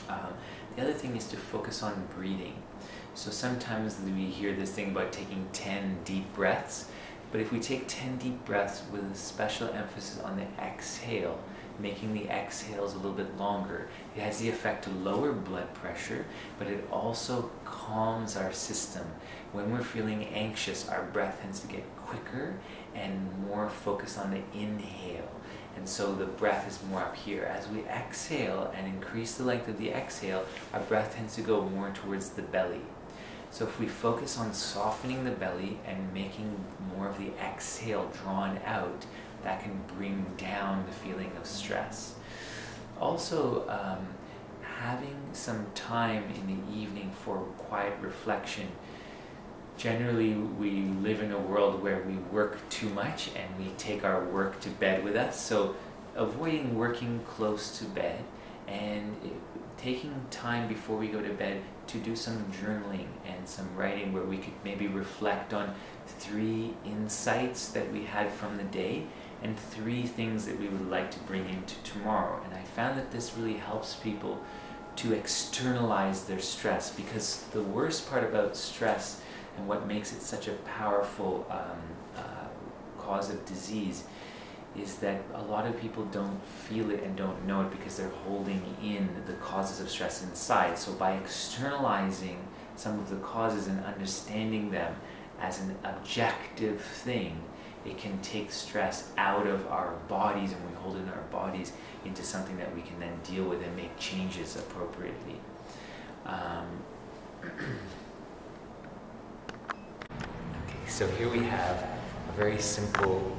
Um, the other thing is to focus on breathing. So sometimes we hear this thing about taking 10 deep breaths, but if we take 10 deep breaths with a special emphasis on the exhale, making the exhales a little bit longer, it has the effect to lower blood pressure, but it also calms our system. When we're feeling anxious, our breath tends to get quicker and more focused on the inhale. And so the breath is more up here. As we exhale and increase the length of the exhale, our breath tends to go more towards the belly. So if we focus on softening the belly and making more of the exhale drawn out, that can bring down the feeling of stress. Also, having some time in the evening for quiet reflection. Generally, we live in a world where we work too much and we take our work to bed with us. So avoiding working close to bed and taking time before we go to bed to do some journaling and some writing where we could maybe reflect on 3 insights that we had from the day and 3 things that we would like to bring into tomorrow. And I found that this really helps people to externalize their stress, because the worst part about stress and what makes it such a powerful cause of disease is that a lot of people don't feel it and don't know it because they're holding in the causes of stress inside. So by externalizing some of the causes and understanding them as an objective thing, it can take stress out of our bodies, and we hold it in our bodies into something that we can then deal with and make changes appropriately. Okay, so here we have a very simple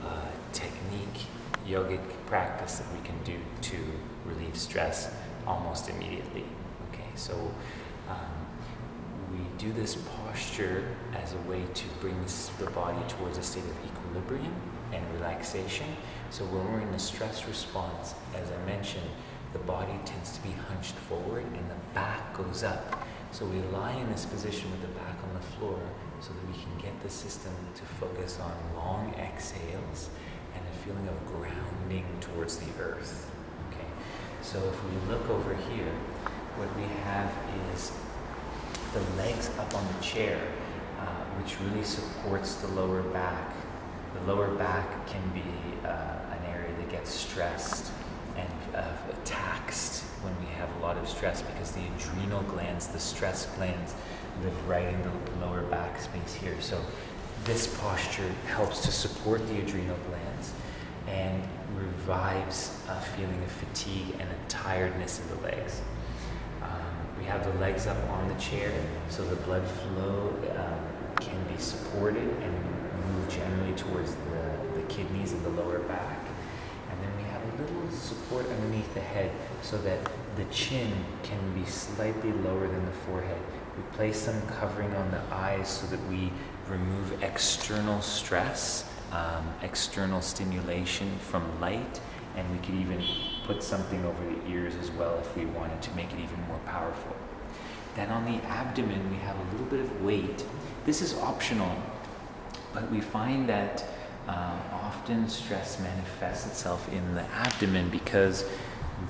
technique, yogic practice that we can do to relieve stress almost immediately. Okay, so we do this posture as a way to bring the body towards a state of equilibrium and relaxation. So when we're in a stress response, as I mentioned, the body tends to be hunched forward and the back goes up. So we lie in this position with the back on the floor so that we can get the system to focus on long exhales and a feeling of grounding towards the earth. Okay, so if we look over here, what we have is the legs up on the chair, which really supports the lower back. The lower back can be an area that gets stressed and taxed when we have a lot of stress, because the adrenal glands, the stress glands, live right in the lower back space here. So this posture helps to support the adrenal glands and revives a feeling of fatigue and a tiredness in the legs. We have the legs up on the chair, so the blood flow can be supported and move generally towards the kidneys and the lower back. And then we have a little support underneath the head so that the chin can be slightly lower than the forehead. We place some covering on the eyes so that we remove external stress, external stimulation from light, and we could even put something over the ears as well if we wanted to make it even more powerful. Then on the abdomen, we have a little bit of weight. This is optional, but we find that often stress manifests itself in the abdomen because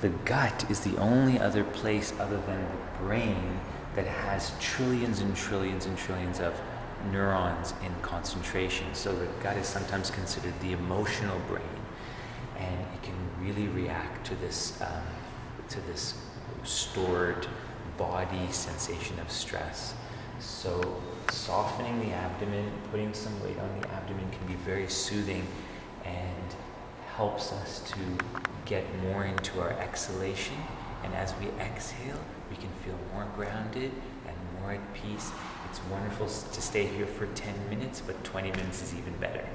the gut is the only other place other than the brain that has trillions and trillions and trillions of neurons in concentration. So the gut is sometimes considered the emotional brain, and it can really react to this stored body sensation of stress. So softening the abdomen, putting some weight on the abdomen can be very soothing and helps us to get more into our exhalation. And as we exhale, we can feel more grounded and more at peace. It's wonderful to stay here for 10 minutes, but 20 minutes is even better.